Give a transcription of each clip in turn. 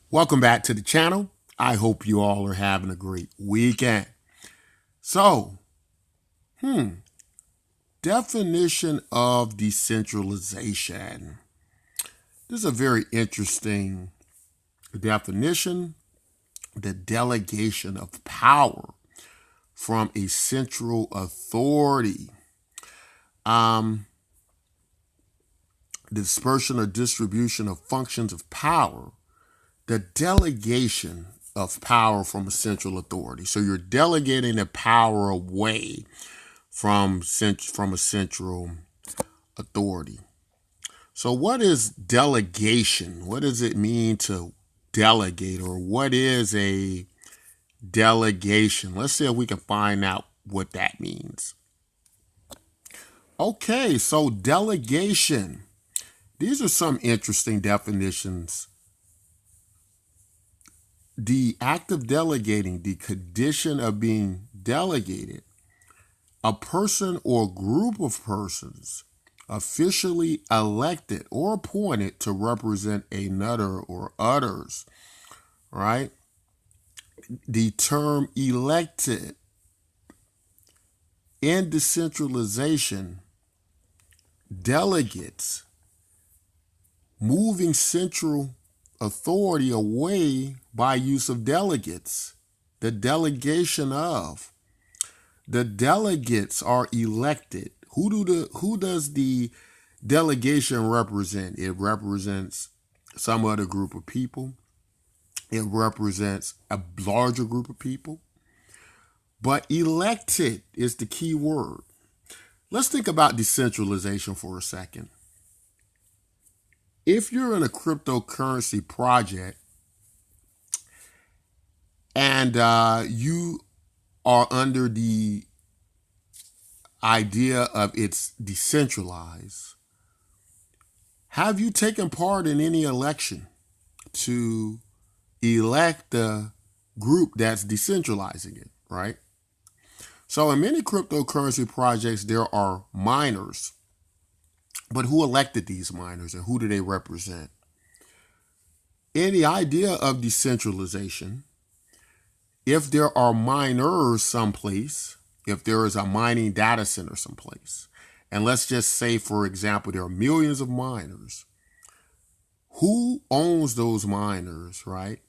Welcome back to the channel. I hope you all are having a great weekend. So, definition of decentralization. This is a very interesting definition. The delegation of power from a central authority. Dispersion or distribution of functions of power. The delegation of power from a central authority. So you're delegating the power away from a central authority. So what is delegation? What does it mean to delegate, or what is a delegation? Let's see if we can find out what that means. Okay, so delegation. These are some interesting definitions. The act of delegating, the condition of being delegated, a person or group of persons officially elected or appointed to represent another or others, right? The term elected in decentralization, delegates, moving central authority away by use of delegates, the delegation of. The delegates are elected. Who does the delegation represent? It represents some other group of people. It represents a larger group of people. But elected is the key word. Let's think about decentralization for a second. If you're in a cryptocurrency project and you are under the idea of it's decentralized, have you taken part in any election to elect the group that's decentralizing it, right? So in many cryptocurrency projects, there are miners. But who elected these miners and who do they represent? In the idea of decentralization, if there are miners someplace, if there is a mining data center someplace, and let's just say, for example, there are millions of miners, who owns those miners, right?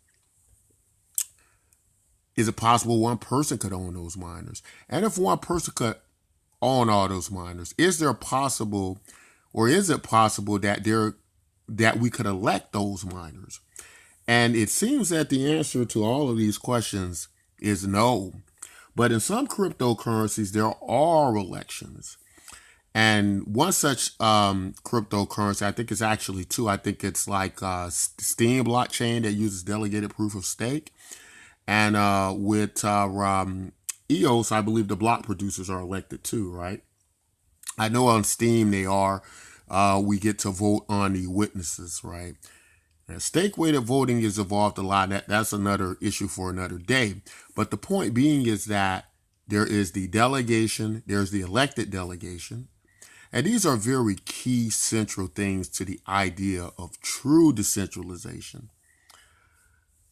Is it possible one person could own those miners? And if one person could own all those miners, is it possible that we could elect those miners? And it seems that the answer to all of these questions is no. But in some cryptocurrencies, there are elections. And one such cryptocurrency, I think it's actually two. I think it's like Steam blockchain that uses delegated proof of stake. And with EOS, I believe the block producers are elected too, right? I know on Steam they are. We get to vote on the witnesses, right? Now, stake-weighted voting has evolved a lot. That's another issue for another day. But the point being is that there is the delegation, there's the elected delegation, and these are very key central things to the idea of true decentralization.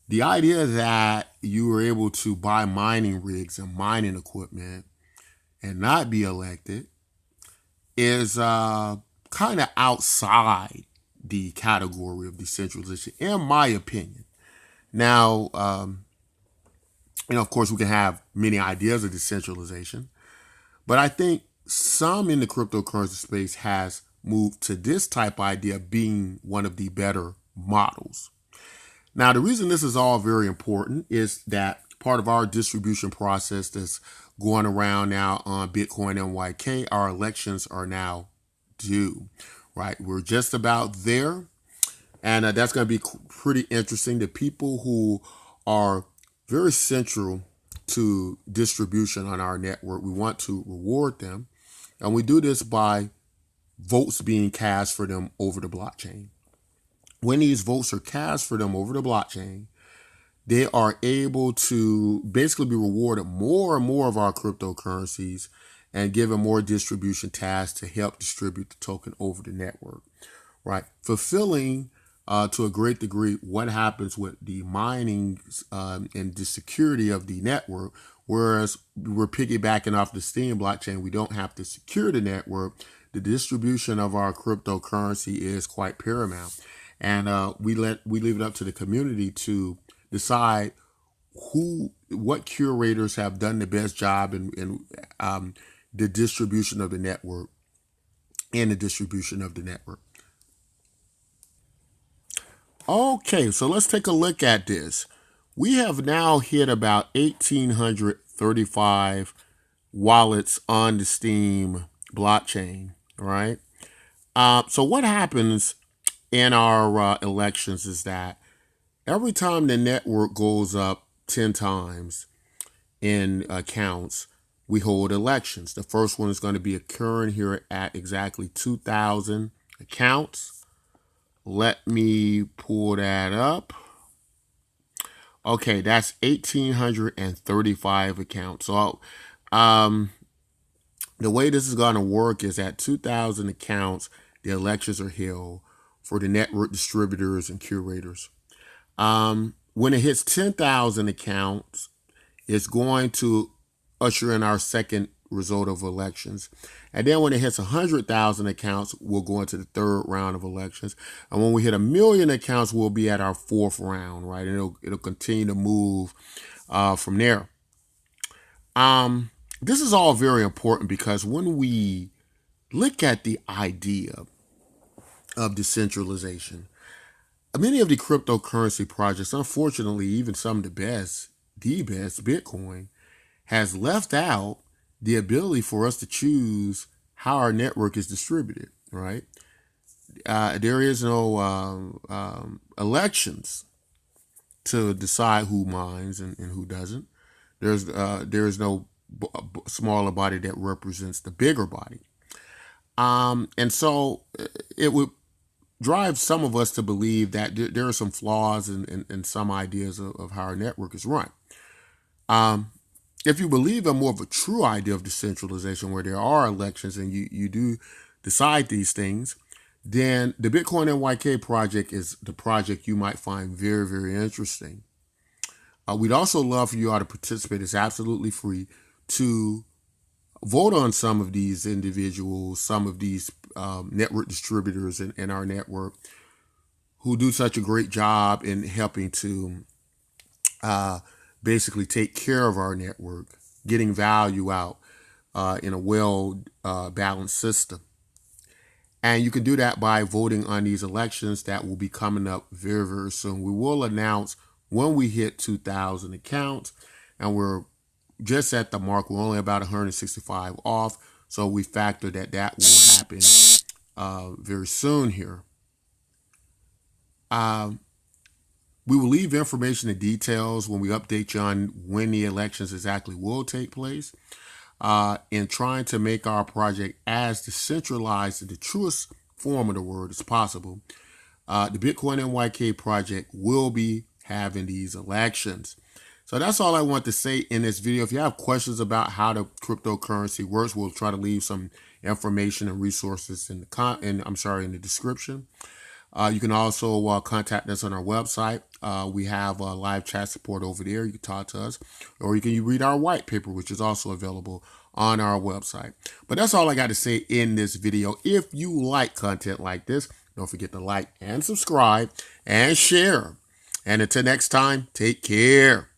The idea that you were able to buy mining rigs and mining equipment and not be elected is kind of outside the category of decentralization, in my opinion. Now, of course, we can have many ideas of decentralization, but I think some in the cryptocurrency space has moved to this type of idea being one of the better models. Now, the reason this is all very important is that part of our distribution process that's going around now on Bitcoin MYK, our elections are now due, right? We're just about there. And that's going to be pretty interesting. The people who are very central to distribution on our network, we want to reward them. And we do this by votes being cast for them over the blockchain. When these votes are cast for them over the blockchain, they are able to basically be rewarded more and more of our cryptocurrencies and given more distribution tasks to help distribute the token over the network, right? Fulfilling to a great degree what happens with the mining and the security of the network. Whereas we're piggybacking off the Steam blockchain, we don't have to secure the network. The distribution of our cryptocurrency is quite paramount, and we leave it up to the community to decide what curators have done the best job in the distribution of the network and the distribution of the network. Okay, so let's take a look at this. We have now hit about 1,835 wallets on the Steam blockchain, right? So what happens in our elections is that every time the network goes up 10 times in accounts, we hold elections. The first one is going to be occurring here at exactly 2,000 accounts. Let me pull that up. Okay, that's 1,835 accounts. So the way this is going to work is at 2,000 accounts, the elections are held for the network distributors and curators. When it hits 10,000 accounts, it's going to usher in our second result of elections. And then when it hits 100,000 accounts, we'll go into the third round of elections. And when we hit 1,000,000 accounts, we'll be at our fourth round, right? And it'll continue to move from there. This is all very important because when we look at the idea of decentralization, many of the cryptocurrency projects, unfortunately, even some of the best, Bitcoin, has left out the ability for us to choose how our network is distributed, right? There is no elections to decide who mines and who doesn't. There is no smaller body that represents the bigger body. And so it would drive some of us to believe that there are some flaws in some ideas of how our network is run. If you believe in more of a true idea of decentralization where there are elections and you do decide these things, then the Bitcoin MYK project is the project you might find very, very interesting. We'd also love for you all to participate. It's absolutely free to vote on some of these individuals, some of these network distributors in our network who do such a great job in helping to basically take care of our network, getting value out in a well-balanced system. And you can do that by voting on these elections that will be coming up very, very soon. We will announce when we hit 2,000 accounts, and we're just at the mark. We're only about 165 off, so we factor that will happen very soon here. We will leave information and details when we update you on when the elections exactly will take place. In trying to make our project as decentralized in the truest form of the word as possible, the Bitcoin MYK project will be having these elections. So that's all I want to say in this video. If you have questions about how the cryptocurrency works, we'll try to leave some information and resources in the description. You can also contact us on our website. We have live chat support over there. You can talk to us, or you can read our white paper, which is also available on our website. But that's all I got to say in this video. If you like content like this, don't forget to like and subscribe and share. And until next time, take care.